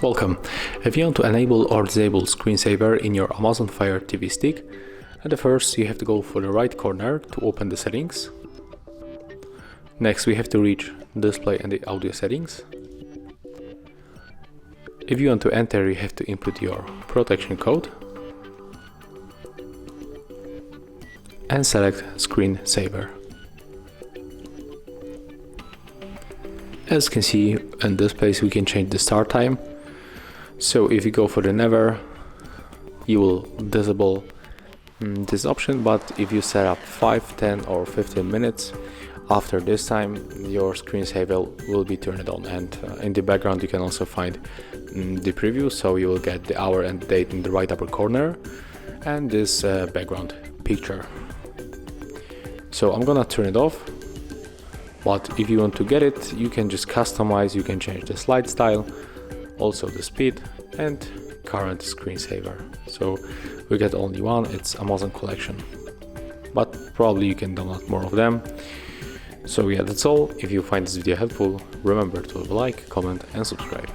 Welcome. If you want to enable or disable screensaver in your Amazon Fire TV stick, at first you have to go for the right corner to open the settings. Next we have to reach display and the audio settings. If you want to enter, you have to input your protection code and select screensaver. As you can see in this place, we can change the start time. So if you go for the never, you will disable this option, but if you set up 5, 10 or 15 minutes after this time, your screensaver will be turned on, and in the background you can also find the preview, so you will get the hour and date in the right upper corner and this background picture. So I'm gonna turn it off, but if you want to get it, you can just customize, you can change the slide style, also the speed and current screensaver. So we get only one, it's Amazon collection, but probably you can download more of them. So yeah, that's all. If you find this video helpful, remember to leave a like, comment and subscribe.